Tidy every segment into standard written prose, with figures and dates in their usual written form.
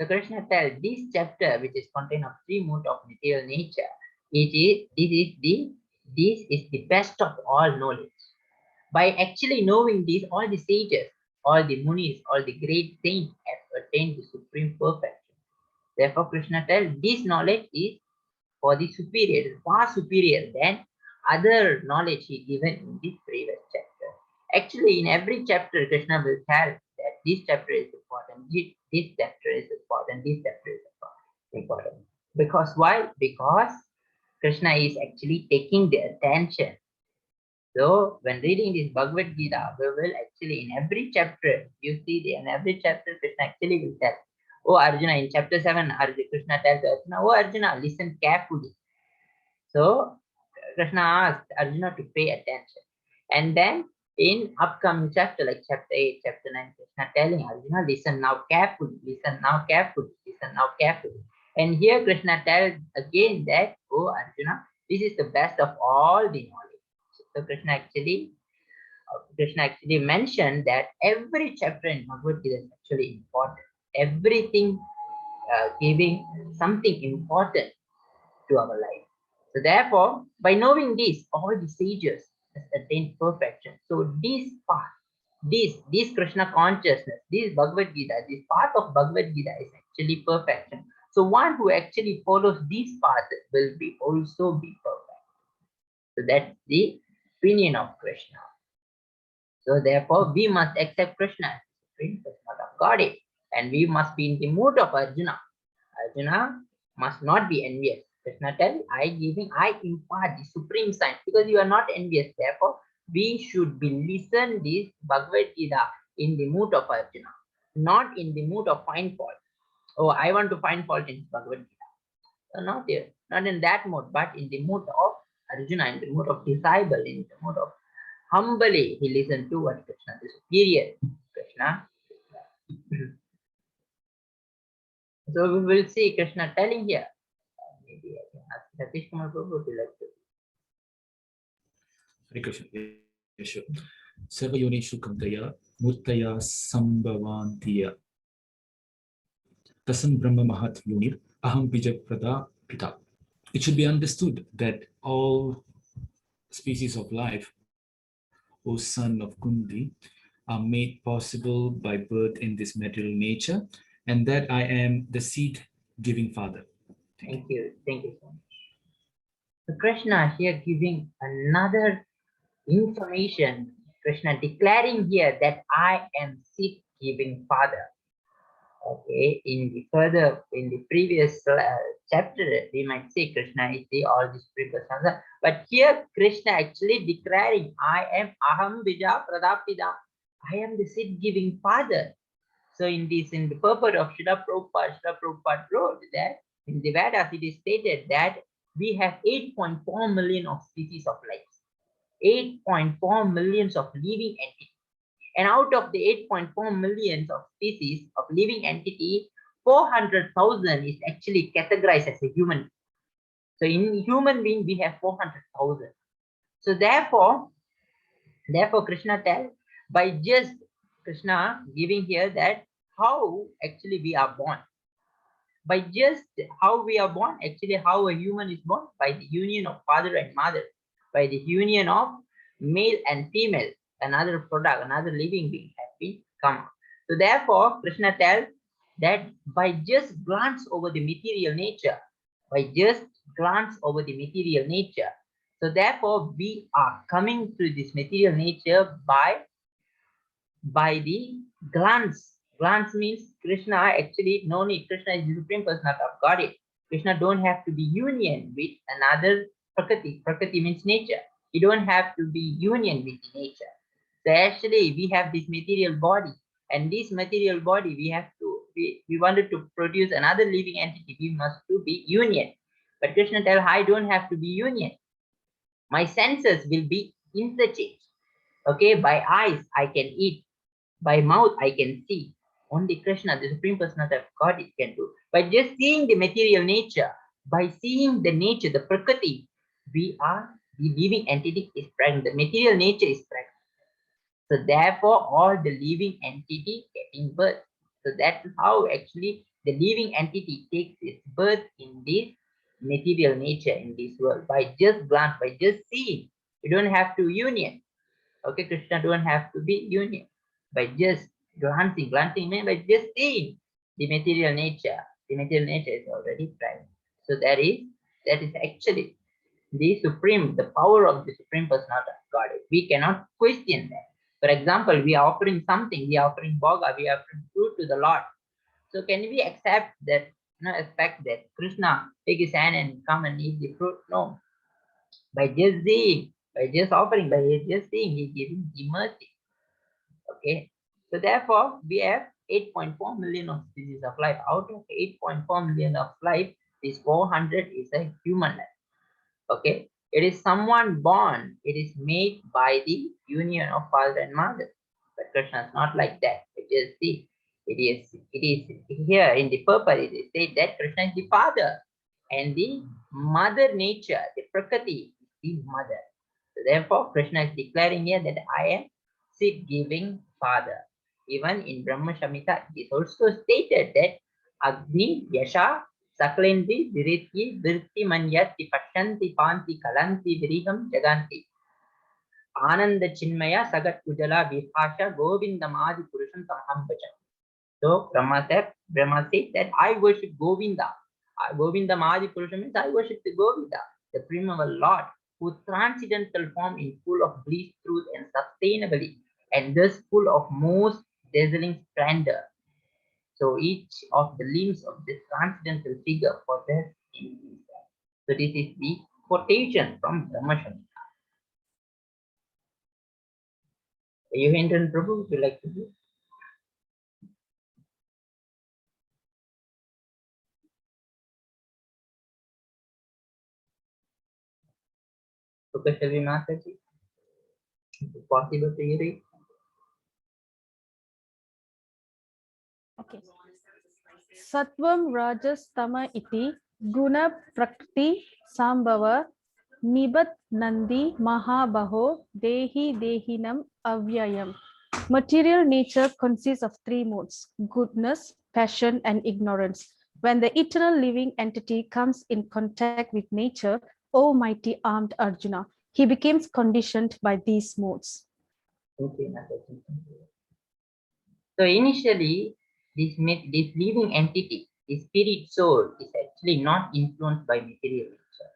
So Krishna tells this chapter, which is contained of three modes of material nature, this is the best of all knowledge. By actually knowing this, all the sages, all the munis, all the great saints have attained the supreme perfection. Therefore, Krishna tells this knowledge is for the superior, far superior than other knowledge he given in this previous chapter. Actually, in every chapter, Krishna will tell that this chapter is important, this chapter is important, this chapter is important. Because why? Because Krishna is actually taking the attention. So when reading this Bhagavad Gita, we will actually in every chapter, you see in every chapter, Krishna actually will tell, oh Arjuna, in chapter 7, Arjuna, Krishna tells Arjuna, oh Arjuna, listen carefully. So Krishna asked Arjuna to pay attention. And then in upcoming chapter, like chapter 8, chapter 9, Krishna telling Arjuna, listen now carefully, listen now carefully, listen now carefully. And here Krishna tells again that, oh Arjuna, this is the best of all the knowledge. So Krishna actually mentioned that every chapter in Bhagavad Gita is actually important. Everything giving something important to our life. So therefore, by knowing this, all the sages has attained perfection. So this path, this Krishna consciousness, this Bhagavad Gita, this path of Bhagavad Gita is actually perfection. So one who actually follows this path will be also be perfect. So that's the opinion of Krishna. So therefore, we must accept Krishna as the supreme personality of Godhead, and we must be in the mood of Arjuna. Arjuna must not be envious. Krishna tells, I impart the supreme science because you are not envious. Therefore, we should be listen this Bhagavad Gita in the mood of Arjuna, not in the mood of find fault. Oh, I want to find fault in Bhagavad Gita. So not there, not in that mood, but in the mood of Arjuna, in the mood of disciple, in the mood of humbly he listened to what Krishna, the superior Krishna. So we will see Krishna telling here. Maybe I can ask Satish Kumar Prabhu would you like to. Hare Krishna. Yes, sure. Sarva yonishu kaudaya murtaya sambhavantiya tasam brahma mahat yonir aham bijaprada pita. It should be understood that all species of life, O son of Kundi, are made possible by birth in this material nature, and that I am the seed-giving father. Thank you so much. So Krishna here giving another information. Krishna declaring here that I am seed-giving father. Okay, in the previous chapter, we might say Krishna is the all this person, but here Krishna actually declaring, I am Aham Bija Pradapida. I am the seed-giving father. So in the purport of Srila Prabhupada wrote that in the Vedas it is stated that we have 8.4 million of species of life, 8.4 millions of living entities. And out of the 8.4 millions of species of living entity, 400,000 is actually categorized as a human. So in human being, we have 400,000. So therefore Krishna tells, by just Krishna giving here that how actually we are born. By just how we are born, actually how a human is born, by the union of father and mother, by the union of male and female, another product, another living being has been come. So therefore, Krishna tells that by just glance over the material nature, by just glance over the material nature, so therefore we are coming to this material nature by the glance. Glance means Krishna actually no need. Krishna is the supreme personality of Godhead. Krishna don't have to be union with another Prakriti. Prakriti means nature. You don't have to be union with the nature. So actually we have this material body, and this material body we wanted to produce another living entity, we must to be union. But Krishna tells, I don't have to be union. My senses will be interchanged. Okay, by eyes I can eat, by mouth I can see. Only Krishna, the supreme personality of God, it can do. By just seeing the material nature, by seeing the nature, the Prakriti, we are the living entity is pregnant. The material nature is pregnant. So therefore, all the living entity getting birth. So that's how actually the living entity takes its birth in this material nature in this world by just glance, by just seeing. You don't have to union. Okay, Krishna don't have to be union. By just glancing means by just seeing the material nature. The material nature is already present. So that is actually the power of the Supreme Personality of Godhead. We cannot question that. For example, we are offering something, we are offering bhoga, we are offering food to the Lord. So can we accept that, expect that Krishna take his hand and come and eat the fruit? No. By just seeing, by just offering, by just seeing, he giving the mercy. Okay. So therefore, we have 8.4 million of species of life. Out of 8.4 million of life, this 400 is a human life. Okay, it is someone born, it is made by the union of father and mother. But Krishna is not like that. Just see, it is here in the purpose, it is said that Krishna is the father and the mother nature, the Prakriti is the mother. So therefore, Krishna is declaring here that I am seed giving father. Even in Brahma Samhita, it is also stated that Agni Yasha Saklendri Dirityi Virti Manyati Pashanti Panti Kalanti Virigam Jaganti Ananda Chinmaya Sagat Ujala Vipasha Govindamadi Purusham Tamham Bhajan. So Brahma said that I worship Govinda. Govindamadi Purusham means I worship the Govinda, the primeval Lord, whose transcendental form is full of bliss, truth, and sustainability, and thus full of most dazzling splendor. So each of the limbs of this transcendental figure possess in himself. So this is the quotation from Dhammoddara. You Hindran Prabhu, would you like to do? Okay, shall we Mataji? Is it possible to read? Okay. Sattvam Rajas Tama iti Guna Prakriti Sambhava Nibat Nandi Mahabaho Dehi Dehinam Avyayam. Material nature consists of three modes: goodness, passion, and ignorance. When the eternal living entity comes in contact with nature, O mighty armed Arjuna, he becomes conditioned by these modes. Okay, Mataji. So initially, this living entity, the spirit soul, is actually not influenced by material nature.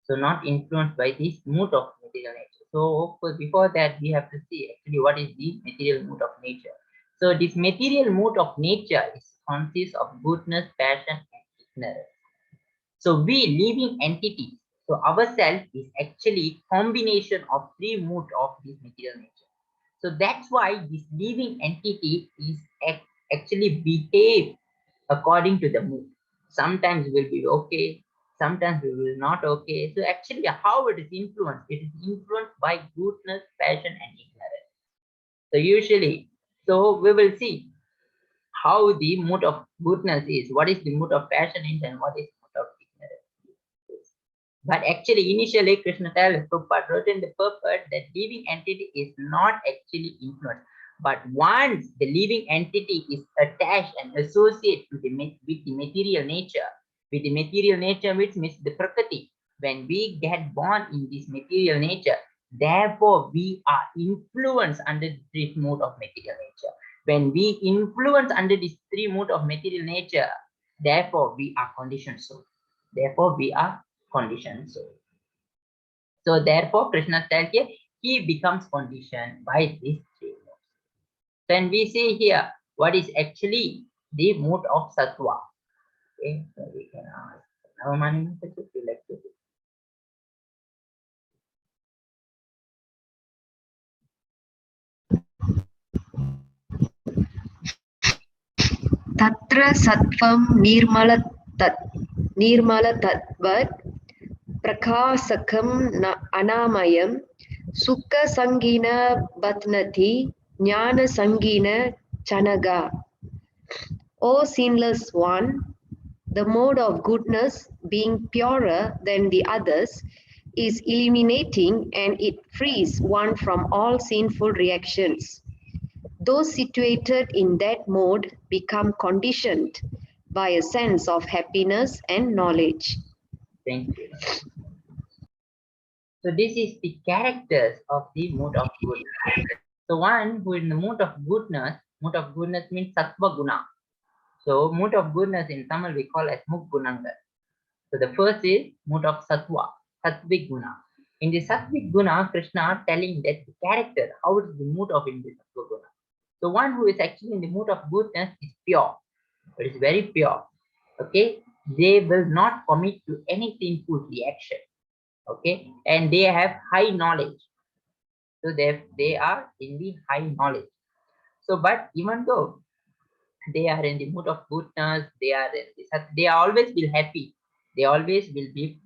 So not influenced by this mood of material nature. So of course, before that, we have to see actually what is the material mood of nature. So this material mood of nature consists of goodness, passion, and ignorance. So we living entities, so ourself is actually combination of three moods of this material nature. So that's why this living entity is actually behave according to the mood. Sometimes we will be okay, sometimes we will not okay. So actually how it is influenced? It is influenced by goodness, passion, and ignorance. So usually, so we will see how the mood of goodness is, what is the mood of passion is, and what is the mood of ignorance. But actually, initially, Krishna Prabhupada wrote in the purport that living entity is not actually influenced. But once the living entity is attached and associated with the material nature, which means the Prakriti, when we get born in this material nature, therefore we are influenced under this mode of material nature. When we influence under this three mode of material nature, therefore we are conditioned soul. Therefore we are conditioned soul. So therefore Krishna tells here, he becomes conditioned by these three modes. Then we see here what is actually the mood of sattva. Okay, so we can ask Navamani Mataji, if you like to do. Tatra sattvam nirmala tatvat prakasakam anamayam sukha sangina batnati jnana sangina chanaga. O sinless one, the mode of goodness, being purer than the others, is illuminating and it frees one from all sinful reactions. Those situated in that mode become conditioned by a sense of happiness and knowledge. Thank you. So this is the characters of the mood of goodness. So one who in the mood of goodness means sattva guna. So mood of goodness in Tamil we call as mukgunanga. So the first is mood of sattva, sattvic guna. In the sattvic guna, Krishna telling that the character, how is the mood of in the sattva guna. So one who is actually in the mood of goodness is pure. It is very pure. Okay, they will not commit to any sinful reaction. Okay, and they have high knowledge. So they are in the high knowledge. So, but even though they are in the mood of goodness, they are in the, they always will happy. They always will be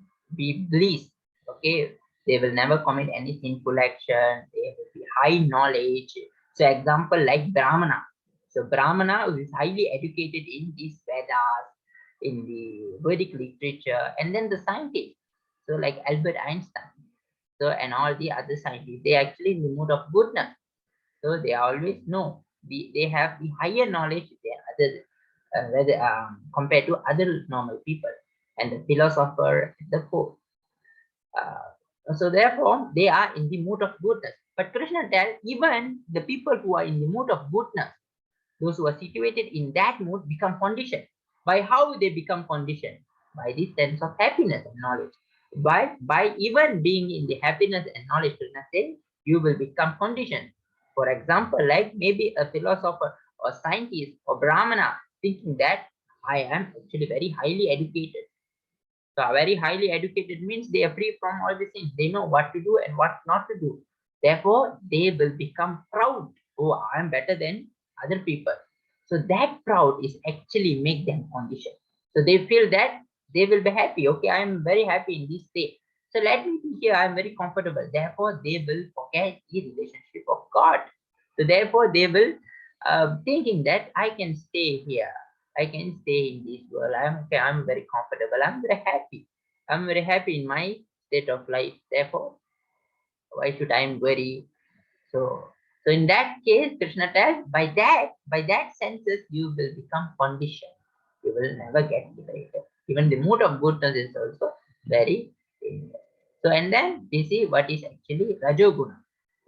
bliss. Okay, they will never commit any sinful action. They will be high knowledge. So, example like Brahmana. So, Brahmana is highly educated in these Vedas, in the Vedic literature, and then the scientists. So, like Albert Einstein. So, and all the other scientists, they actually in the mood of goodness. So they always know they have the higher knowledge than other compared to other normal people and the philosopher, the poet. So therefore, they are in the mood of goodness. But Krishna tells even the people who are in the mood of goodness, those who are situated in that mood become conditioned. By how they become conditioned? By the sense of happiness and knowledge. By even being in the happiness and knowledge, Krishna says, you will become conditioned. For example, like maybe a philosopher or scientist or Brahmana thinking that I am actually very highly educated. So very highly educated means they are free from all these things. They know what to do and what not to do. Therefore, they will become proud. Oh, I am better than other people. So that proud is actually make them conditioned. So they feel that they will be happy. Okay, I am very happy in this state. So let me be here. I am very comfortable. Therefore, they will forget the relationship of God. So therefore, they will thinking that I can stay here. I can stay in this world. I'm okay. I'm very comfortable. I'm very happy. I'm very happy in my state of life. Therefore, why should I worry? So in that case, Krishna tells, by that senses, you will become conditioned. You will never get liberated. Even the mood of goodness is also very dangerous. So and then we see what is actually Rajoguna.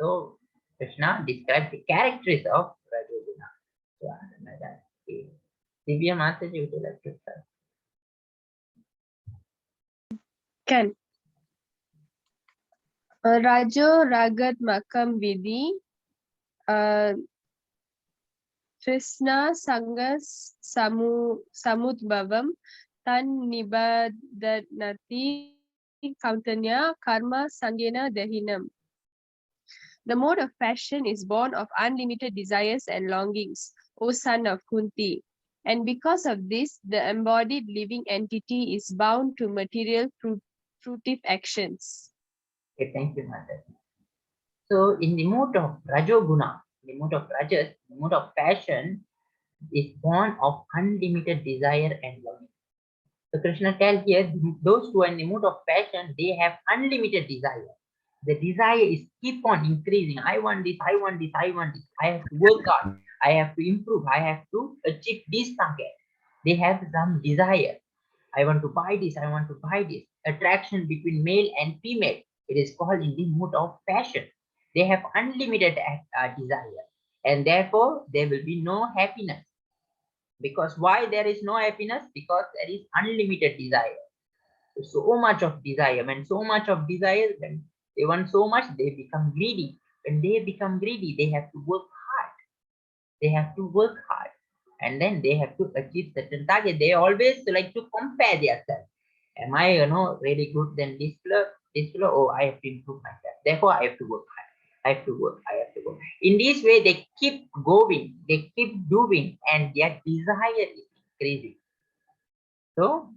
So Krishna describes the characteristics of Rajoguna. So that. Divya Mataji, would you like to start? Can. Rajo Ragat Makam Vidhi Krishna Sangas Samudbhavam Tan Nibadanati Kauntanya Karma Sangena Dehinam. The mode of passion is born of unlimited desires and longings, O son of Kunti. And because of this, the embodied living entity is bound to material fruitive actions. Okay, thank you, Mataji. So in the mode of Rajoguna, the mode of Rajas, the mode of passion is born of unlimited desire and longing. So Krishna tells here, those who are in the mood of passion, they have unlimited desire. The desire is keep on increasing. I want this, I want this, I want this. I have to work hard. I have to improve. I have to achieve this target. They have some desire. I want to buy this, I want to buy this. Attraction between male and female. It is called in the mood of passion. They have unlimited desire. And therefore, there will be no happiness. Because why there is no happiness? Because there is unlimited desire. So much of desire. When so much of desire, then they want so much, they become greedy. When they become greedy, they have to work hard. They have to work hard. And then they have to achieve certain target. They always like to compare themselves. Am I, really good than this fellow? This fellow, oh, I have to improve myself. Therefore, I have to work hard. I have to work. I have to work. In this way, they keep going. They keep doing, and their desire is increasing. So,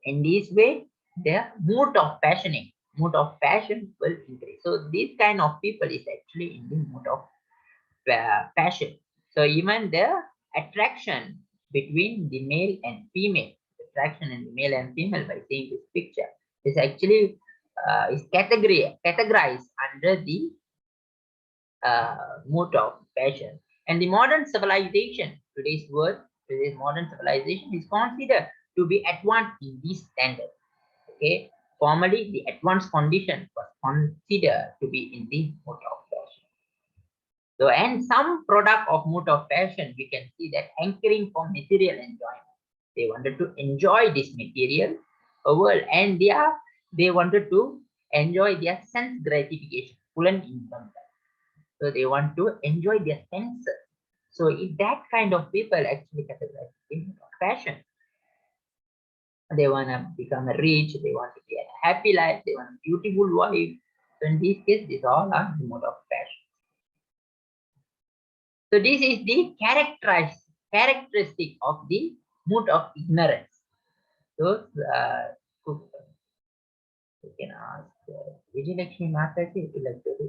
in this way, their mood of passion will increase. So, this kind of people is actually in the mood of passion. So, even the attraction between the male and female, attraction in the male and female by seeing this picture is actually is categorized under the mood of passion. And the modern civilization, today's world, today's modern civilization is considered to be advanced in this standard. Okay, formerly the advanced condition was considered to be in the mode of fashion. So, and some product of mode of fashion, we can see that hankering for material enjoyment. They wanted to enjoy this material world, and they wanted to enjoy their sense gratification, full and income. So they want to enjoy their senses. So if that kind of people actually categorize in fashion, they want to become rich, they want to be a happy life, they want a beautiful wife. So in this case, these all are the mode of fashion. So this is the characteristic of the mood of ignorance. So you can ask Vijayalakshmi Mataji if you like to do.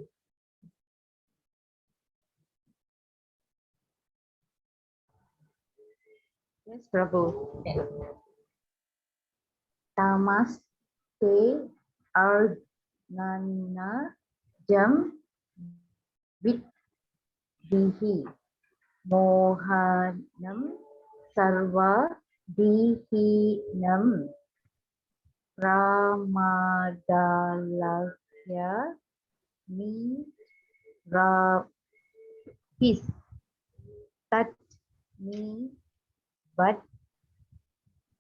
Yes, Prabhu. Yes. Namaste Arnana Jam Vidhi Mohanam Sarva Dihinam Pramadalaya Me Rapis Tat Me But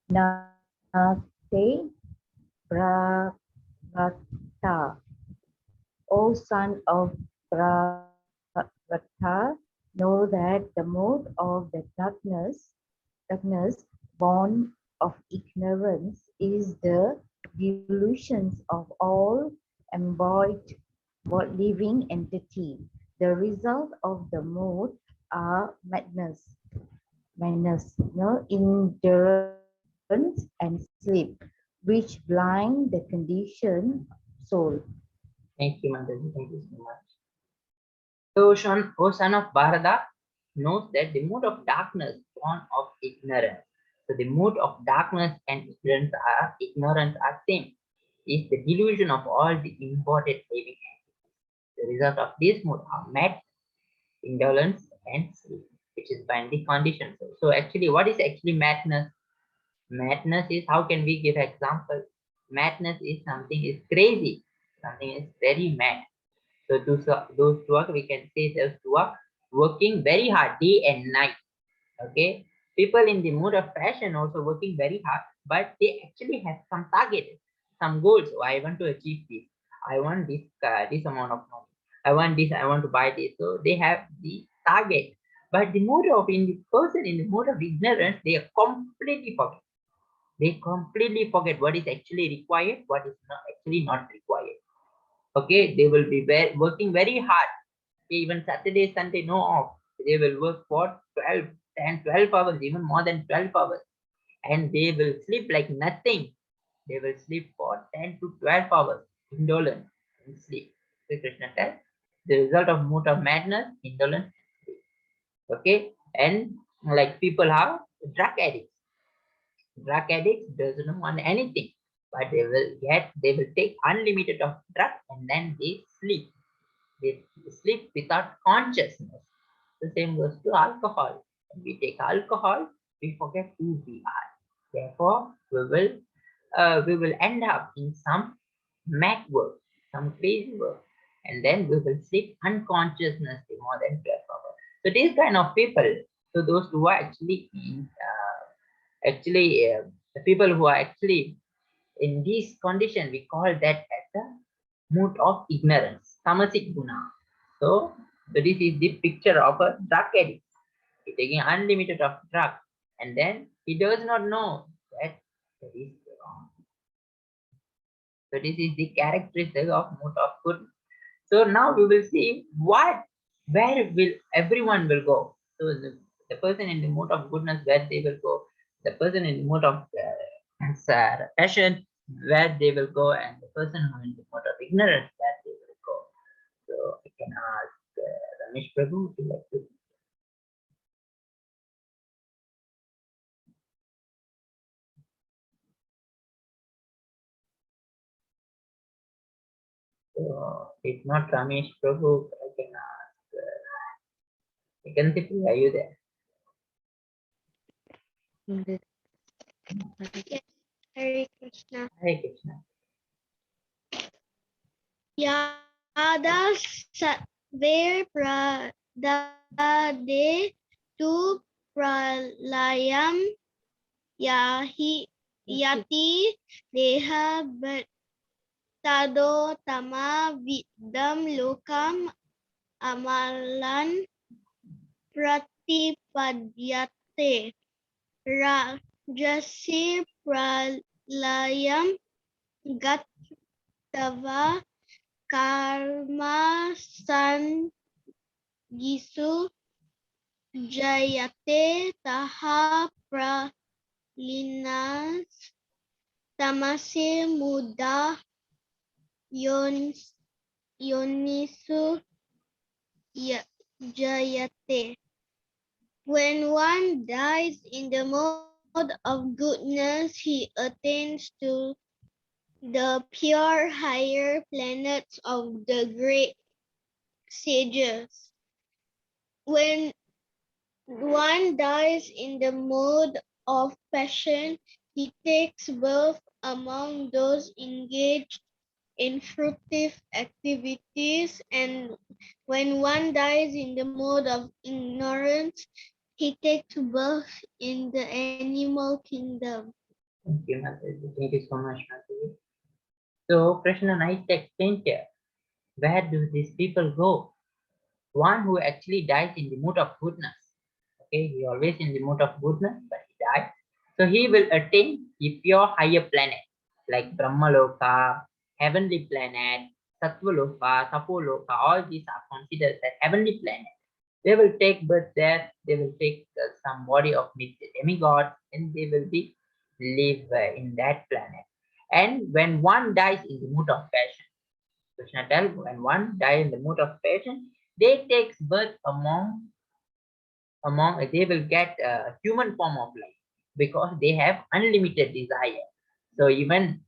Nate Bhagata, O son of Bhagata, know that the mode of the darkness, born of ignorance, is the delusions of all embodied living entity. The result of the mode are madness, indifference, and sleep, which blind the conditioned soul. Thank you, Mataji. Thank you so much. So, O son of Bharata, knows that the mood of darkness born of ignorance. So the mood of darkness and ignorance are same. Is the delusion of all the embodied living entities. The result of this mood are mad, indolence, and sleep, which is by the conditions. So actually, what is actually madness? Madness is, how can we give example? Madness is something is crazy, something is very mad. So those work, we can say those work working very hard day and night. Okay, people in the mood of passion also working very hard, but they actually have some target, some goals. Oh, I want to achieve this. I want this amount of money. I want this. I want to buy this. So they have the target. But the mood of in the person in the mood of ignorance, they are completely forget. They completely forget what is actually required, what is not actually not required. Okay, they will be working very hard. Even Saturday, Sunday, no off. They will work for 12, 10, 12 hours, even more than 12 hours. And they will sleep like nothing. They will sleep for 10 to 12 hours, indolent, and sleep. So Krishna said, the result of mood of madness, indolence, sleep. Okay, and like people have drug addicts. Drug addicts doesn't want anything, but they will take unlimited of drug and then they sleep. They sleep without consciousness. The same goes to alcohol. When we take alcohol, we forget who we are. Therefore, we will end up in some mad work, some crazy work, and then we will sleep unconsciously more than 12 hours. So these kind of people, so those who are actually the people who are actually in this condition, we call that as the mood of ignorance, tamasic guna. So this is the picture of a drug addict. He taking unlimited of drug, and then he does not know that that is wrong. So this is the characteristic of mood of good. So now we will see where will everyone will go. So the person in the mood of goodness, where they will go. The person in the mood of passion, where they will go, and the person who is in the mode of ignorance, where they will go. So I can ask Ramesh Prabhu to like to. So if not Ramesh Prabhu, I can ask Ekantipri, are you there? Yes, Hare Krishna. Hare Krishna. Yada Satver Pradade Tu Pralayam Yahi Yati Deha Tado Tama Vidam Lokam Amalan Pratipadyate Rajasi Pralayam Gattava Karma San Gisu Jayate Taha Pralinas Tamase Muda Yonisu Jayate. When one dies in the mode of goodness, he attains to the pure higher planets of the great sages. When one dies in the mode of passion, he takes birth among those engaged in fruitive activities, and when one dies in the mode of ignorance, he takes birth in the animal kingdom. Thank you, Mataji. Thank you so much, Mataji. So, Krishna nicely explained here. Where do these people go? One who actually dies in the mood of goodness. Okay, he always in the mood of goodness, but he dies. So he will attain the pure higher planet like Brahmaloka, heavenly planet, Sattvaloka, Tapoloka. All these are considered as heavenly planet. They will take birth there. They will take some body of demigods, and they will be live in that planet. And when one dies in the mood of passion, Krishna tells, when one dies in the mood of passion, they takes birth among they will get a human form of life because they have unlimited desire. So even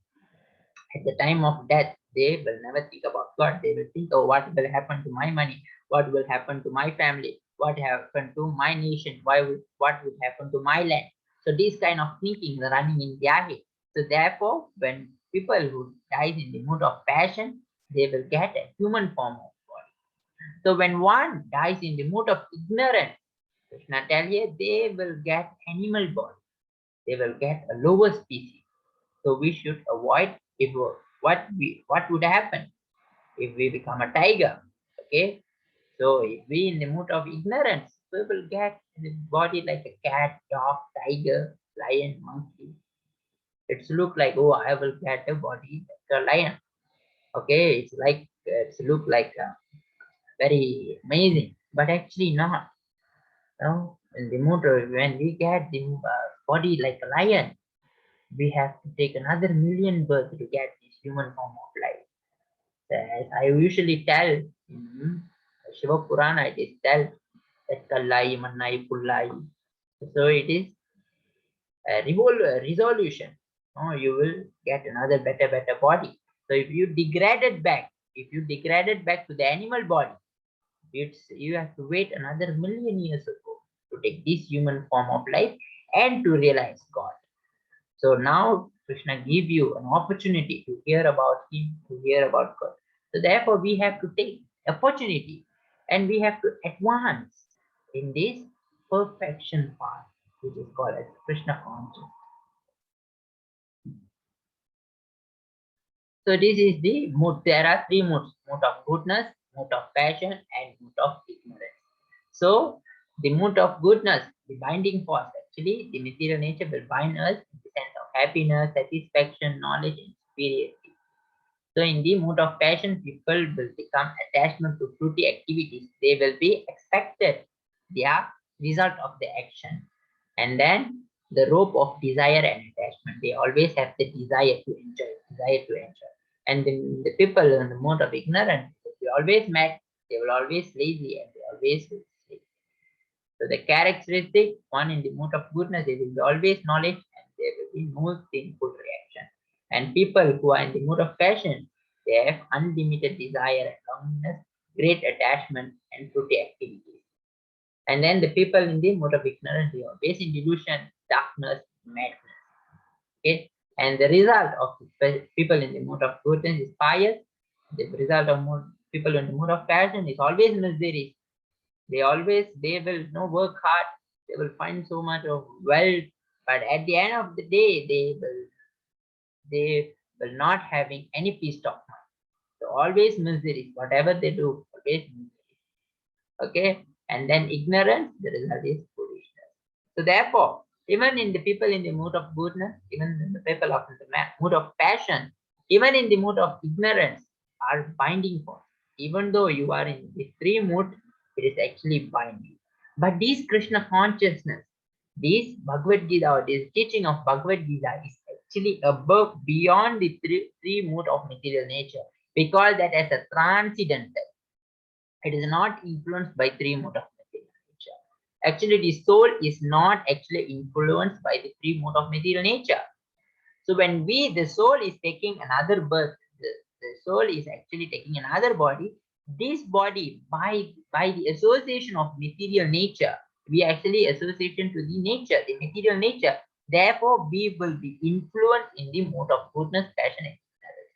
at the time of death, they will never think about God. They will think, oh, what will happen to my money? What will happen to my family? What happened to my nation? What will happen to my land? So this kind of thinking is running in their head. So therefore, when people who dies in the mood of passion, they will get a human form of body. So when one dies in the mood of ignorance, Krishna tell you, they will get animal body. They will get a lower species. So we should avoid if what would happen if we become a tiger. Okay. So if we in the mood of ignorance, we will get the body like a cat, dog, tiger, lion, monkey. It's look like, oh, I will get a body like a lion. Okay, it's like it's look like very amazing, but actually not. No, in the motor, when we get the body like a lion, we have to take another million births to get this human form of life. As I usually tell in Shiva Purana, it is tell that Kallai, Mannai, Pullai. So it is a resolution. No, you will get another better body. So if you degrade it back to the animal body, you have to wait another million years ago to take this human form of life and to realize God. So now Krishna give you an opportunity to hear about him, to hear about God. So therefore we have to take opportunity and we have to advance in this perfection path, which is called as Krishna consciousness. So this is the mood. There are three moods: mood of goodness, mood of passion, and mood of ignorance. So the mood of goodness, the binding force, actually the material nature will bind us in the sense of happiness, satisfaction, knowledge, and superiority. So in the mood of passion, people will become attachment to fruity activities. They will be expected their result of the action. And then the rope of desire and attachment. They always have the desire to enjoy, desire to enjoy. And the people in the mode of ignorance, if they always mad, they will always lazy and they always will sleep. So the characteristic, one in the mode of goodness, they will be always knowledge and there will be no sinful reaction. And people who are in the mood of passion, they have unlimited desire and loneliness, great attachment and fruity activities. And then the people in the mode of ignorance, they are always in delusion, darkness, madness. Okay, and the result of the people in the mode of goodness is pious. The result of people in the mode of passion is always misery. They will work hard. They will find so much of wealth, but at the end of the day, they will not having any peace of mind. So always misery. Whatever they do, always misery. Okay, and then ignorance. The result is foolishness. So therefore, even in the people in the mood of goodness, even in the people of the mood of passion, even in the mood of ignorance, are binding force. Even though you are in the three mood, it is actually binding. But this Krishna consciousness, this Bhagavad Gita, or this teaching of Bhagavad Gita is actually above, beyond the three mood of material nature. Because that as a transcendental, it is not influenced by three mood of material nature. Actually, the soul is not actually influenced by the three mode of material nature. So when the soul is taking another birth, the soul is actually taking another body. This body, by the association of material nature, we actually association to the nature, the material nature. Therefore, we will be influenced in the mode of goodness, passion, and ignorance.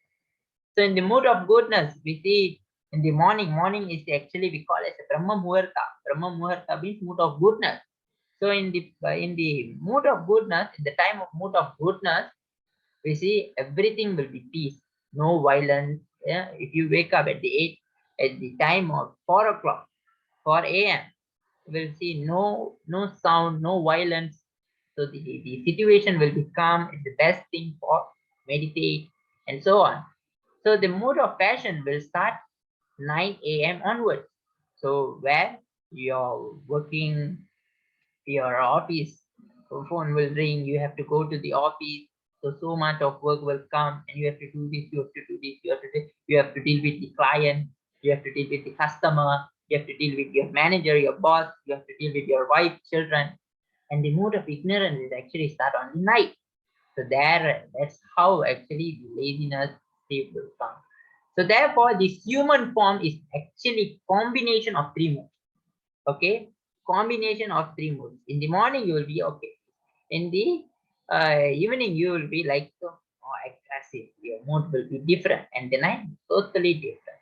So in the mode of goodness, we see in the morning. Morning is actually we call as a Brahma Muhurta. Brahma Muhurta means mood of goodness. So in the mood of goodness, in the time of mood of goodness, we see everything will be peace, no violence. Yeah, if you wake up at the time of 4 o'clock, 4 a.m., you will see no sound, no violence. So the situation will be calm. It's the best thing for meditate and so on. So the mood of passion will start 9 a.m. onwards. So where you're working, your office phone will ring, you have to go to the office. So much of work will come, and you have to do this, you have to do this, you have to deal with the client, you have to deal with the customer, you have to deal with your manager, your boss, you have to deal with your wife, children. And the mood of ignorance is actually start on the night. So that's how actually the laziness state will come. So therefore, this human form is actually combination of three moods. Okay, combination of three moods. In the morning, you will be okay. In the evening, you will be like aggressive. Your mood will be different, and the night totally different.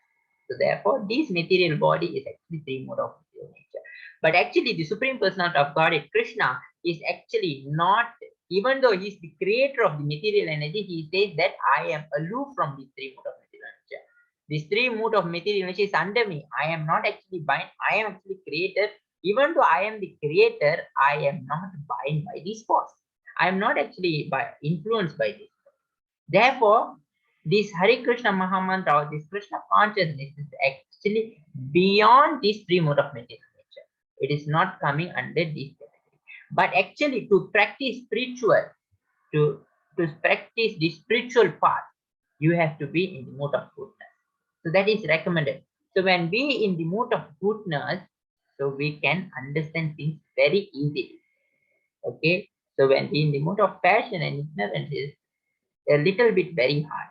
So therefore, this material body is actually three mode of material nature. But actually, the Supreme Personality of Godhead, Krishna, is actually not. Even though he is the creator of the material energy, he says that I am aloof from the three mode of material nature. This three mode of material nature is under me. I am not actually bind. I am actually creator. Even though I am the creator, I am not bind by this force. I am not actually influenced by this. Therefore, this Hare Krishna Mahamantra or this Krishna consciousness is actually beyond this three mode of material nature. It is not coming under this category. But actually, to practice spiritual, to practice the spiritual path, you have to be in the mode of goodness. So that is recommended. So when we in the mode of goodness, so we can understand things very easily. Okay. So when we in the mode of passion and ignorance is a little bit very hard.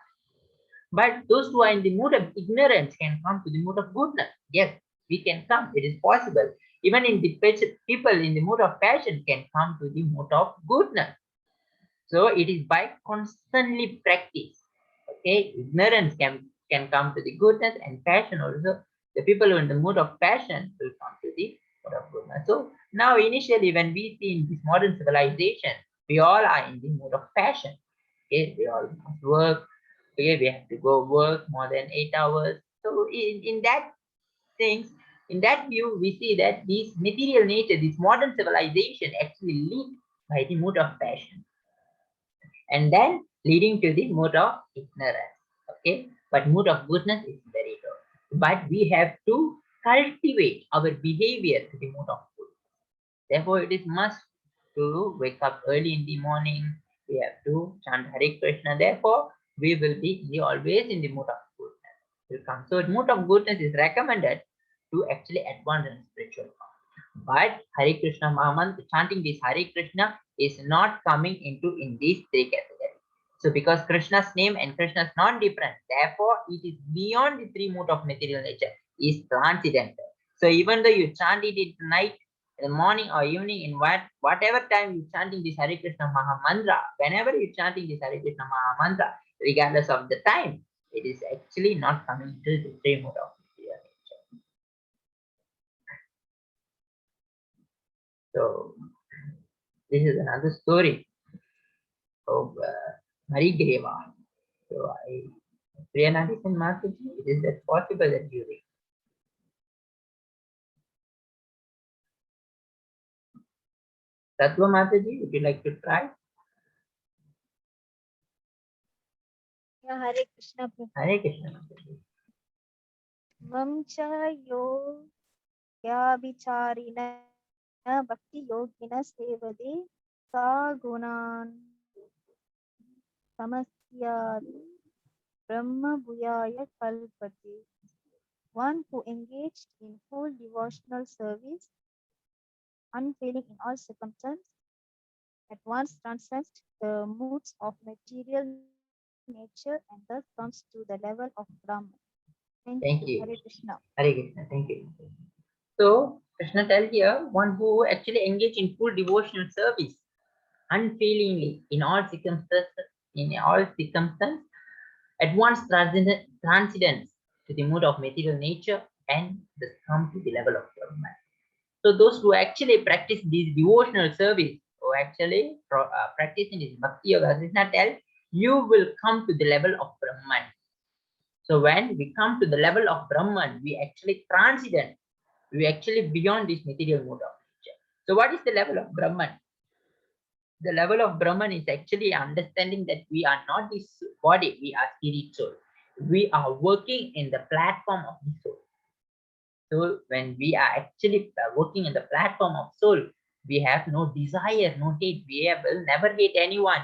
But those who are in the mood of ignorance can come to the mood of goodness. Yes, we can come. It is possible. Even in the people in the mood of passion can come to the mood of goodness. So it is by constantly practice. Okay, ignorance can come to the goodness, and passion also. The people who are in the mood of passion will come to the mood of goodness. So now initially when we see in this modern civilization, we all are in the mood of passion. Okay, we all must work. Okay, we have to go work more than 8 hours. So in that things, in that view, we see that this material nature, this modern civilization actually lead by the mood of passion, and then leading to the mood of ignorance. Okay, but mood of goodness is very low. But we have to cultivate our behavior to the mood of goodness. Therefore, it is must to wake up early in the morning. We have to chant Hare Krishna. Therefore, we will be always in the mood of goodness. Will come. So, mood of goodness is recommended to actually advance in spiritual path. But Hare Krishna Mahamantra, chanting this Hare Krishna is not coming into in these three categories. So because Krishna's name and Krishna's not different, therefore it is beyond the three mood of material nature, is transcendental. So even though you chant it at night, in the morning or evening, in whatever time you chanting this Hare Krishna Maha Mantra, whenever you chanting this Hare Krishna Maha Mantra, regardless of the time, it is actually not coming to the three mode of material nature. So this is another story of Marigreva. So I Priyanadis and Mataji, it is that possible that you read. Tattva Mataji, would you like to try? Yeah, Hare Krishna Prabhu. Hare Krishna Mataji. Mamcha yo ya vicharina bhakti yogina sevade sa gunan samasyadi brahma bhuyaya kalpate. One who engaged in full devotional service, unfailing in all circumstances, at once transcends the moods of material nature and thus comes to the level of Brahman. Thank you. Hare Krishna. Hare Krishna, thank you. So Krishna tells here, one who actually engaged in full devotional service, unfailingly in all circumstances, at once transcendence to the mood of material nature and thus come to the level of Brahman. So those who actually practice this devotional service, who actually practicing this bhakti yoga, Krishna tells, you will come to the level of Brahman. So when we come to the level of Brahman, we actually transcend, we actually beyond this material mode of nature. So what is the level of Brahman? The level of Brahman is actually understanding that we are not this body, we are spirit soul. We are working in the platform of the soul. So when we are actually working in the platform of soul, we have no desire, no hate. We will never hate anyone.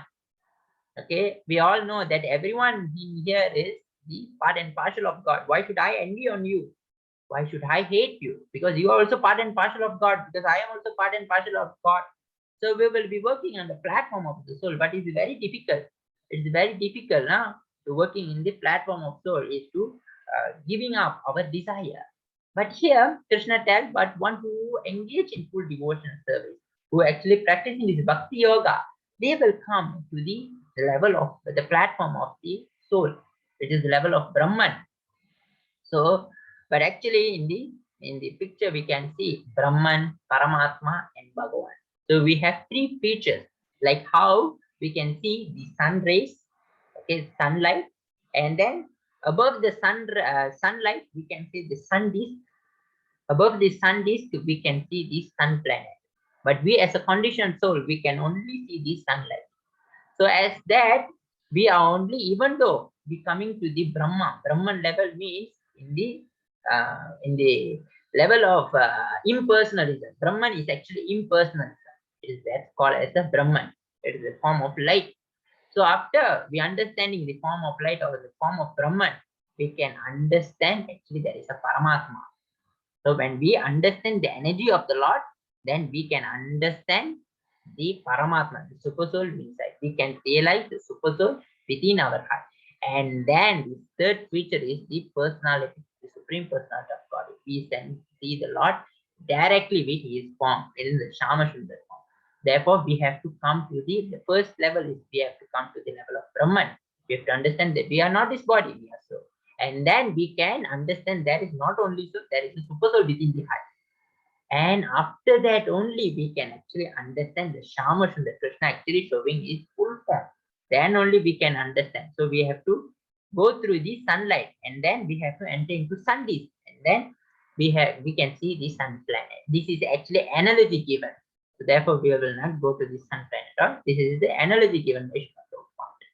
Okay, we all know that everyone in here is the part and parcel of God. Why should I envy on you? Why should I hate you? Because you are also part and parcel of God, because I am also part and parcel of God. So we will be working on the platform of the soul, but it's very difficult. It's very difficult now to working in the platform of soul is to giving up our desire. But here Krishna tells, but one who engage in full devotional service, who actually practicing this bhakti yoga, they will come to the level of the platform of the soul, which is the level of Brahman. So, but actually in the picture we can see Brahman, Paramatma, and Bhagavan. So we have three features, like how we can see the sun rays, okay, sunlight, and then above the sunlight we can see the sun disk. Above the sun disk we can see the sun planet. But we as a conditioned soul, we can only see the sunlight. So as that, we are only, even though we coming to the Brahman level means in the level of impersonalism. Brahman is actually impersonalism. It is that's called as the Brahman. It is a form of light. So after we understanding the form of light or the form of Brahman, we can understand actually there is a Paramatma. So when we understand the energy of the Lord, then we can understand the Paramatma, the super soul inside. We can realize the super soul within our heart. And then the third feature is the personality, the supreme personality of God. We can see the Lord directly with his form. It is the Shama Sundar form. Therefore, we have to come to the first level is we have to come to the level of Brahman. We have to understand that we are not this body, we are soul. And then we can understand there is not only soul, there is a super soul within the heart. And after that only we can actually understand the Shama Sundar, Krishna actually showing his full form. Then only we can understand. So we have to go through the sunlight, and then we have to enter into sun disk, and then we can see the sun planet. This is actually analogy given. So therefore we will not go to the sun planet. Or this is the analogy given by Srila Prabhupada.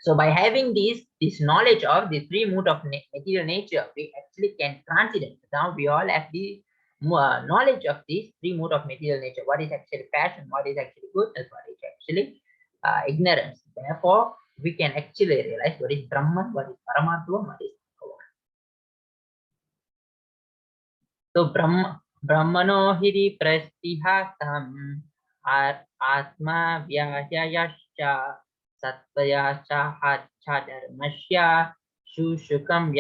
So by having this knowledge of the three mood of material nature, we actually can transcend. Now we all have the knowledge of these three mood of material nature. What is actually passion? What is actually goodness? What is actually ignorance? Therefore, we can actually realize what is Brahman, what is Paramatma, what is Bhagavan. So Brahmano hiri prastihasam atma vyayayascha satvaya cha dharmasya shushukam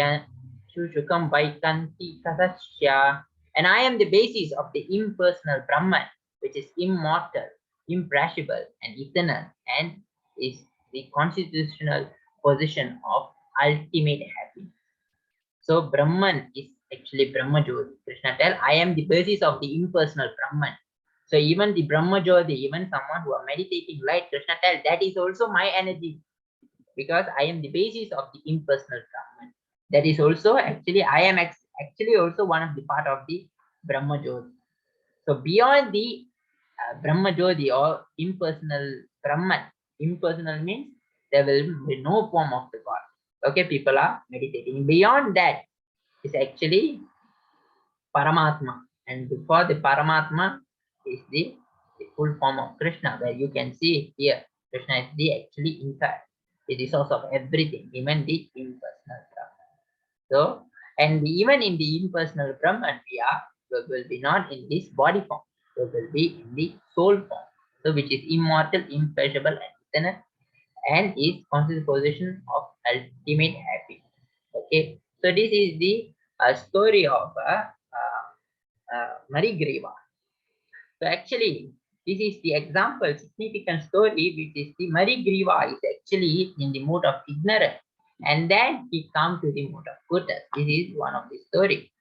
vaikanti kasasya And I am the basis of the impersonal Brahman, which is immortal, imperishable, and eternal, and is the constitutional position of ultimate happiness. So Brahman is actually Brahma Jyoti. Krishna tell, I am the basis of the impersonal Brahman. So even the Brahma Jyoti, even someone who are meditating light, Krishna tell, that is also my energy, because I am the basis of the impersonal Brahman. That is also actually, I am actually also one of the part of the Brahma Jyoti. So beyond the Brahma Jyoti or impersonal Brahman, impersonal means there will be no form of the God. Okay, people are meditating. Beyond that is actually Paramatma. And before the Paramatma is the full form of Krishna, where you can see here, Krishna is the actually inside, the source of everything, even the impersonal Brahman. So, and even in the impersonal Brahman, we will be not in this body form, we will be in the soul form, so which is immortal, imperishable, and eternal, and is conscious position of ultimate happiness. Okay, so this is the story of Marigriva. So actually, this is the example, significant story, which is the Marigriva is actually in the mode of ignorance, and then he comes to the mode of goodness. This is one of the story.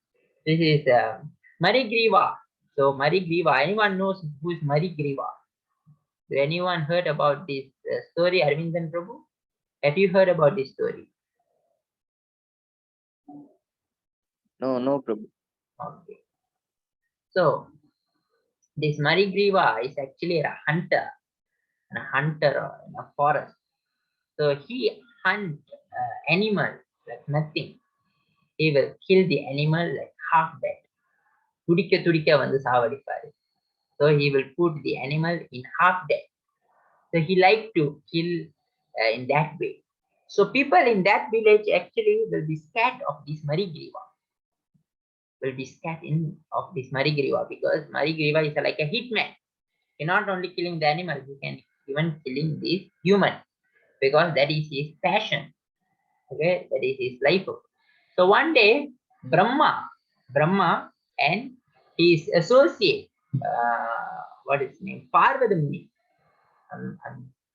This is Marigriva. So Marigriva, anyone knows who is Marigriva? Do anyone heard about this story, Arvindan Prabhu? Have you heard about this story? No, Prabhu. Okay. So this Marigriva is actually a hunter in a forest. So he hunt animals like nothing. He will kill the animal like half dead. துடிக்க துடிக்க வந்து சாவடிப்பாரு. So he will put the animal in half dead. So he like to kill in that way. So people in that village actually will be scared of this Marigriva. Will be scared of this Marigriva, because Marigriva is like a hitman. He not only killing the animals, he can even killing this human, because that is his passion. Okay, that is his life. So one day, Brahma and his associate, what is his name? Parvada Muni.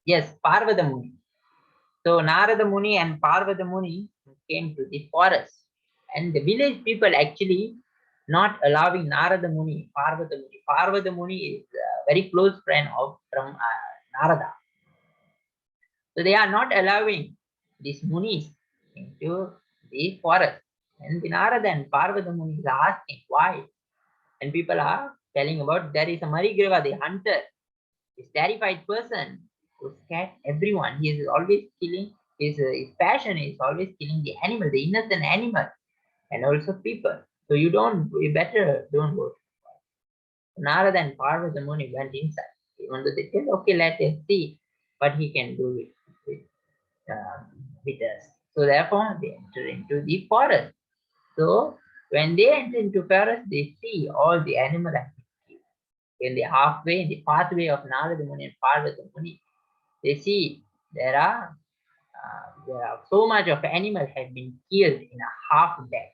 Yes, Parvada Muni. So Narada Muni and Parvada Muni came to the forest, and the village people actually not allowing Narada Muni, Parvada Muni. Parvada Muni is a very close friend of Narada. So they are not allowing these munis into the forest. And the Narada and Parvata munis are asking why. And people are telling about there is a Marigriva, the hunter, this terrified person who scared everyone. He is always killing, his passion is always killing the animal, the innocent animal, and also people. So you better don't go. Narada and Parvata Muni went inside. Even though they said, okay, let us see what he can do with us. So therefore, they enter into the forest. So when they enter into forest, they see all the animal activity. In the halfway, in the pathway of Narada Muni and Parvata Muni, they see there are so much of animals have been killed in a half death.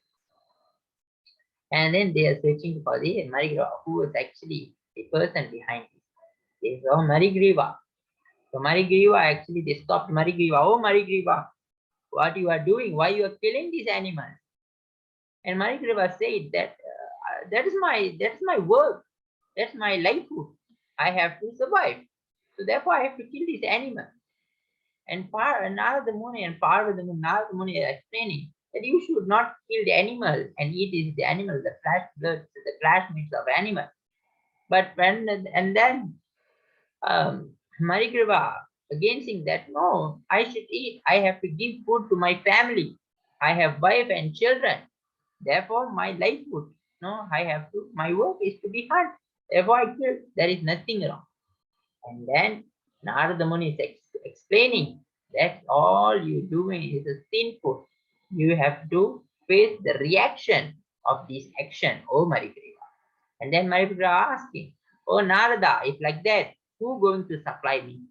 And then they are searching for the Marigriva, who was actually the person behind this. They saw Marigriva. So Marigriva, actually they stopped Marigriva. Oh Marigriva, what you are doing? Why you are killing these animals? And Marigriva said that that's my work. That's my livelihood. I have to survive. So therefore I have to kill this animal. And Narada Muni and Parvata Muni are explaining that you should not kill the animal and eat the animal, the flesh, blood, the flesh meats of animal. But then Marigriva again saying that no, I should eat. I have to give food to my family. I have wife and children. Therefore, my livelihood. No, I have to. My work is to be hunt. Therefore, I kill. There is nothing wrong. And then Narada Muni is explaining that all you doing is a sinful. You have to face the reaction of this action, oh Marigriva. And then Marigriva asking, oh Narada, if like that, who going to supply me?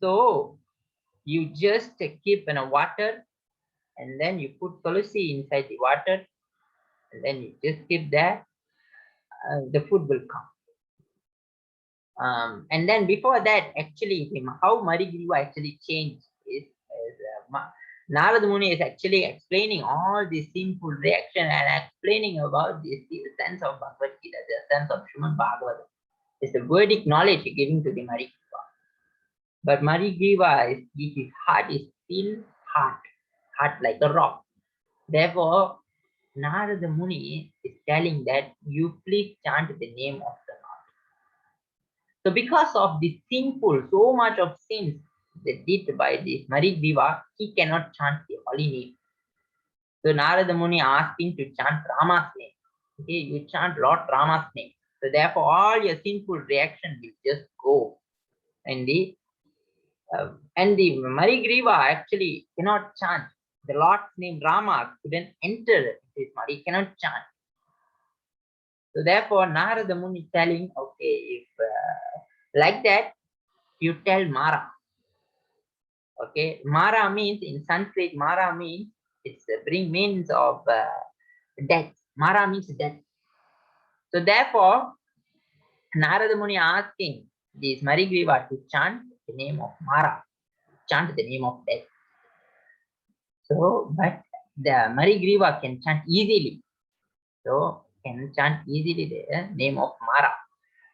So you just keep in a water, and then you put tulsi inside the water, And then you just keep there, the food will come. And then before that, actually, how Marigriva actually changed is Narada Muni is actually explaining all the sinful reaction and explaining about the sense of Bhagavad Gita, the sense of Srimad Bhagavad. It's the Vedic knowledge giving to the Marigriva. But Marigriva, his heart is still hard like a rock. Therefore, Narada Muni is telling that you please chant the name of the Lord. So because of the sinful, so much of sins that did by this Marigriva, he cannot chant the holy name. So Narada Muni asked him to chant Rama's name. Okay, you chant Lord Rama's name. So therefore, all your sinful reaction will just go. And the Marigriva actually cannot chant. The Lord's name Rama couldn't enter his mind. He cannot chant. So therefore, Narada Muni is telling, okay, if like that, you tell Mara. Okay, Mara means in Sanskrit, Mara means it's means of death. Mara means death. So therefore, Narada Muni asking this Marigriva to chant the name of Mara, chant the name of death. So, but the Marigriva can chant easily. So can chant easily the name of Mara.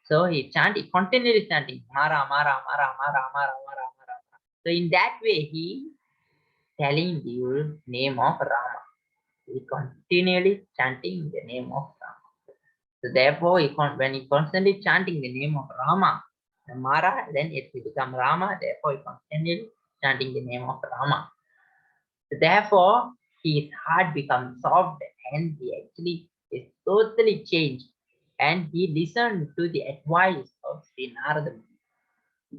So he continually chanting Mara, Mara, Mara, Mara, Mara, Mara, Mara. So in that way he telling the name of Rama. He continually chanting the name of Rama. So therefore when he constantly chanting the name of Rama, the Mara, then it will become Rama. Therefore he continually chanting the name of Rama. So therefore his heart becomes soft and he actually is totally changed. And he listened to the advice of Sri Narada.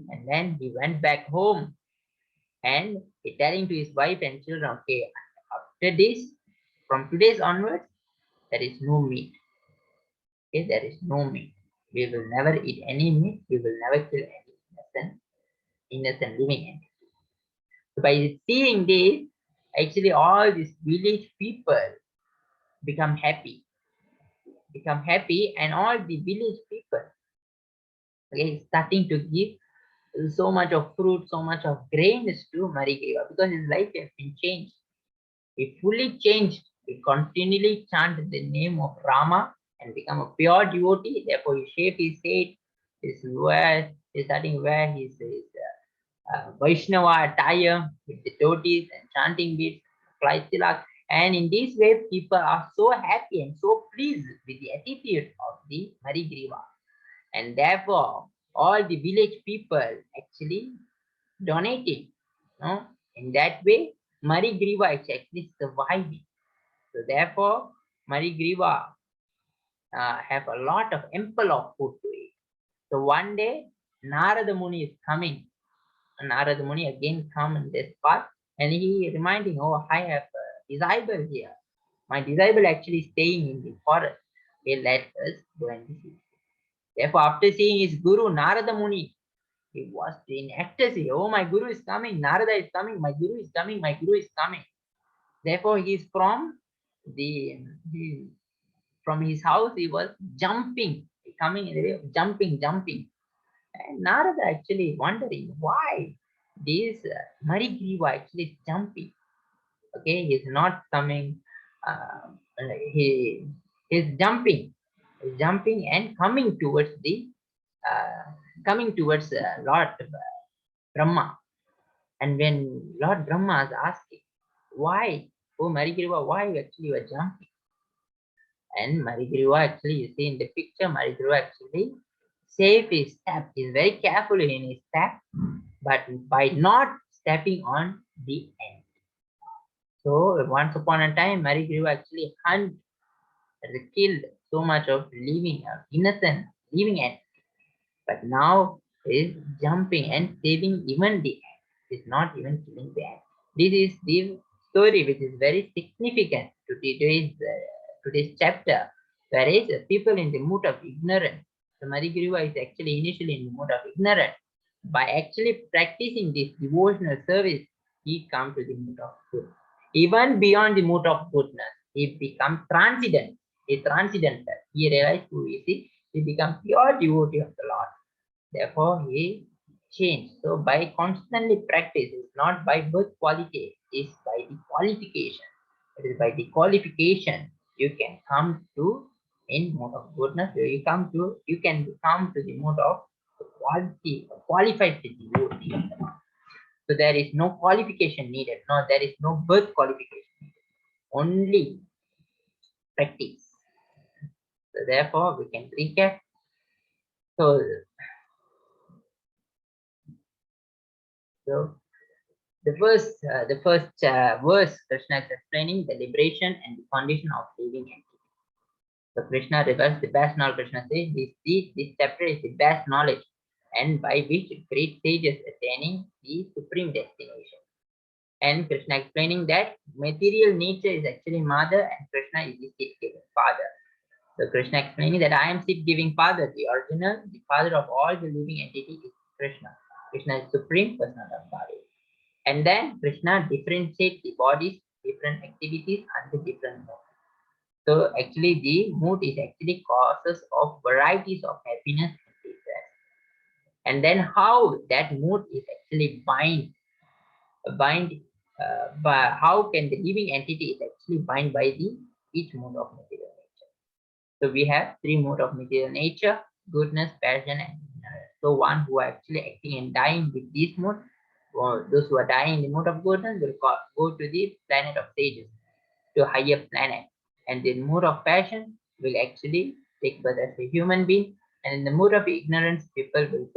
And then he went back home and he telling to his wife and children, okay, after this, from today's onwards, there is no meat. Okay, there is no meat. We will never eat any meat. We will never kill any innocent living entity. So by seeing this, actually all these village people become happy. And all the village people, okay, starting to give so much of fruit, so much of grains to Marigriva because his life has been changed. He fully changed. He continually chanted the name of Rama and become a pure devotee. Therefore, he shaved his head. He's starting wear his Vaishnava attire with the dhotis and chanting beads, fly tilak. And in this way, people are so happy and so pleased with the attitude of the Marigriva. And therefore, all the village people actually donated. No? In that way, Marigriva is actually surviving. So therefore, Marigriva have a lot of ample of food to eat. So one day, Narada Muni is coming. Narada Muni again come in this path and he reminding, oh, I have a disciple here. My disciple actually staying in the forest. Okay, let us go and visit. Therefore, after seeing his guru, Narada Muni, he was in ecstasy. Oh, my guru is coming. Narada is coming. My guru is coming. My guru is coming. Therefore, he is from his house. He was jumping, coming in the way of jumping. And Narada actually wondering why this Marigriva actually is jumping. Okay, he's not coming. He is jumping and coming towards Lord Brahma. And when Lord Brahma is asking, why, oh Marigriva, why you are jumping? And Marigriva actually, you see in the picture, Marigriva actually save his step. He's very careful in his step, but by not stepping on the end. So once upon a time, Marigriva actually killed so much of innocent living ants. But now is jumping and saving even the ant. Is not even killing the ant. This is the story which is very significant to today's chapter. Whereas people in the mood of ignorance, the Marigriva is actually initially in the mood of ignorance. By actually practicing this devotional service, he comes to the mood of good. Even beyond the mood of goodness, he becomes transcendent. He transcended that. He realized who is he. He became pure devotee of the Lord. Therefore, he changed. So by constantly practice, it's not by birth quality, it's by the qualification. It is by the qualification you can come to in mode of goodness. You can come to the mode of quality, qualified devotee of the Lord. So there is no qualification needed. No, there is no birth qualification needed. Only practice. So therefore, we can recap. So, so the first verse, Krishna is explaining the liberation and the condition of living entity. So Krishna reveals the best knowledge. Krishna says this chapter is the best knowledge, and by which great sages attaining the supreme destination. And Krishna explaining that material nature is actually mother, and Krishna is the seed-giving father. So Krishna explaining that I am seed-giving father, the original, the father of all the living entity is Krishna. Krishna is supreme personal body. And then Krishna differentiates the bodies, different activities, and the different modes. So actually the mood is actually causes of varieties of happiness and distress. And then how that mood is actually by how can the living entity is actually bind by the each mode of material nature. So we have three modes of material nature: goodness, passion, and ignorance. So one who are actually acting and dying with this mode, or those who are dying in the mode of goodness will go to the planet of sages, to a higher planet. And the mood of passion will actually take birth as a human being, and in the mood of ignorance, people will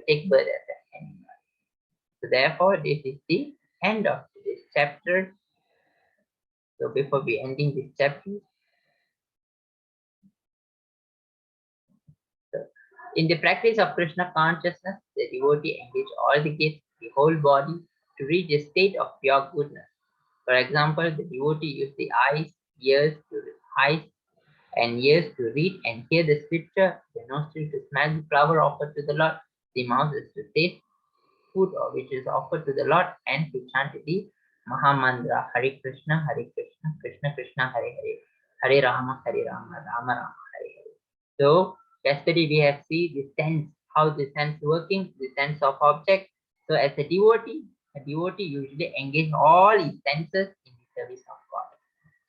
take birth as an animal. So therefore, this is the end of this chapter. So before we ending this chapter, so in the practice of Krishna consciousness, the devotee engage all the gates, the whole body, to reach a state of pure goodness. For example, the devotee use the eyes and ears to read and hear the scripture, the nostril to smell the flower offered to the Lord, the mouth is to taste food which is offered to the Lord, and to chant the Mahamantra Hare Krishna, Krishna Krishna, Hare Hare, Hare Rama, Rama Rama, Hare Hare. So yesterday we have seen the sense, how the sense working, the sense of object. So as a devotee usually engage all his senses in the service of God.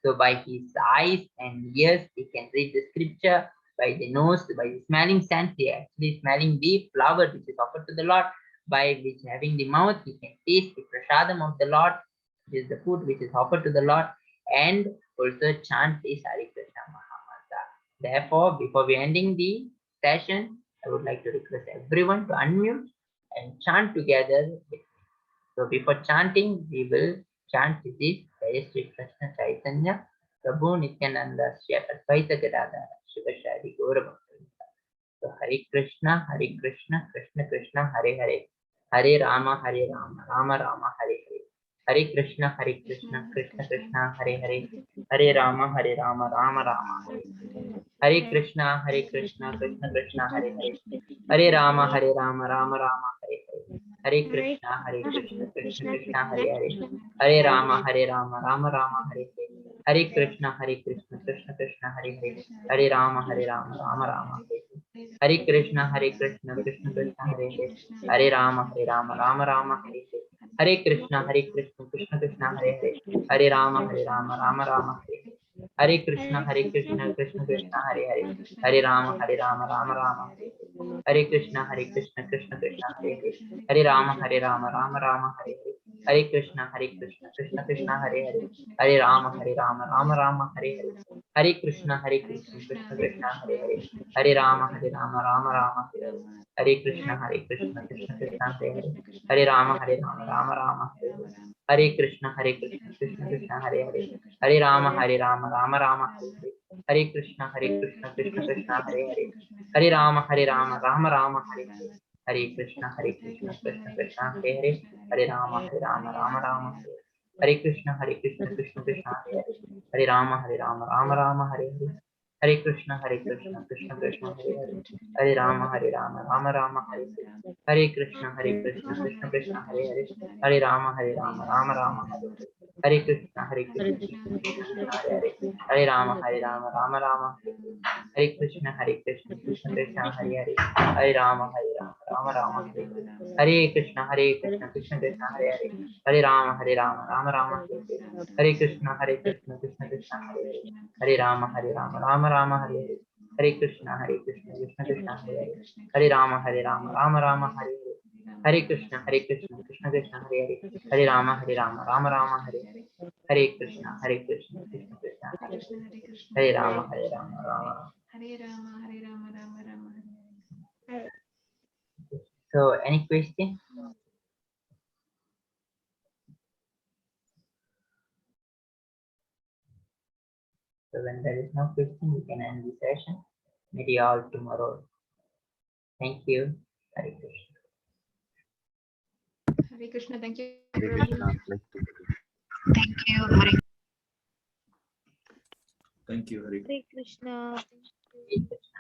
So by his eyes and ears, he can read the scripture. By the nose, by the smelling sense, he actually smelling the flower which is offered to the Lord. By which having the mouth, he can taste the prasadam of the Lord, which is the food which is offered to the Lord, and also chant the Hare Krishna Mahamantra. Therefore, before we ending the session, I would like to request everyone to unmute and chant together with me. So before chanting, we will chant this Jai Shri Krishna Chaitanya Prabhu Nityananda Shri Advaita Gadadhara Shiva Shadi Gaura Bhakta. So Hare Krishna, Krishna Krishna, Hare Hare, Hare Rama, Rama Rama, Hare Hare. Hare Krishna, Krishna Krishna, Hare Hare, Hare Rama, Rama Rama, Hare Hare. Hare Krishna, Krishna Krishna, Hare Hare, Hare Rama, Rama Rama, Hare Hare. Hare Krishna, Krishna Krishna, Hare Hare, Hare Rama, Rama Rama, Hare Hare. Hare Krishna, Krishna Krishna, Hare Hare, Hare Rama, Rama Rama, Hare Hare. Hare Krishna, Krishna Krishna, Hare Hare, Hare Rama, Rama Rama, Hare Hare. Hare Krishna, Krishna Krishna, Hare Hare, Hare Rama, Rama Rama, Hare Hare. Hare Krishna, Krishna Krishna, Hare Hare, Hare Rama, Rama Rama, Hare Hare. Hare Krishna, Krishna Krishna, Hare Hare, Hare Rama, Rama Rama, Hare Hare. Hare Krishna, Krishna Krishna, Hare Hare, Hare Rama, Rama Rama, Hare Hare. Hare Krishna, Krishna Krishna, Hare Hare, Hare Rama, Rama Rama, Hare Hare. Hare Krishna, Krishna Krishna, Hare Hare, Hare Rama, Rama Rama, Hare Hare. Hare Krishna, Krishna Hare Hare, Hare Rama, Rama Rama, Hare Hare. Hare Krishna, Krishna Hare Hare, Hare Rama, Rama Rama, Hare Hare. Hare Krishna, Krishna Krishna, Hare Hare, Hare Rama, Rama Rama, Hare Hare. Hare Krishna, Krishna Krishna, Hare Hare, Hare Rama, Rama Rama, Hare Hare. Hare Krishna, Krishna Krishna, Hare Hare, Hare Rama, Rama Rama, Hare Hare. Hare Krishna, Krishna Krishna, Hare Hare, Hare Rama, Rama Rama, Hare Hare. Hare Krishna, Hare Krishna, Hare Rama, Rama Rama, Hare Krishna, Krishna Krishna, Hare Hare, Hare Rama, Rama Rama, Hare Krishna, Krishna Krishna, Hare Hare, Hare Rama, Rama Rama, Hare Krishna, Krishna Krishna, Hare Hare, Hare Rama, Rama Rama, Hare Hare, Hare Krishna, Krishna Krishna, Hare Hare, Hare Rama, Rama Rama, Hare Hare, Hare Krishna, Krishna Krishna, Hare Hare, Hare Rama, Rama Rama, Hare Hare, Hare Krishna, Krishna Krishna, Hare Hare, Hare Rama, Rama Rama. Hare Rama, Rama Rama, Hare. So, any question? So, when there is no question, we can end the session. Meet you all tomorrow. Thank you. Hare Krishna. Hare Krishna, thank you. Hare Prabhu. Krishna. Thank you. Hare Thank you, Hari. Hare Krishna. Hare Krishna.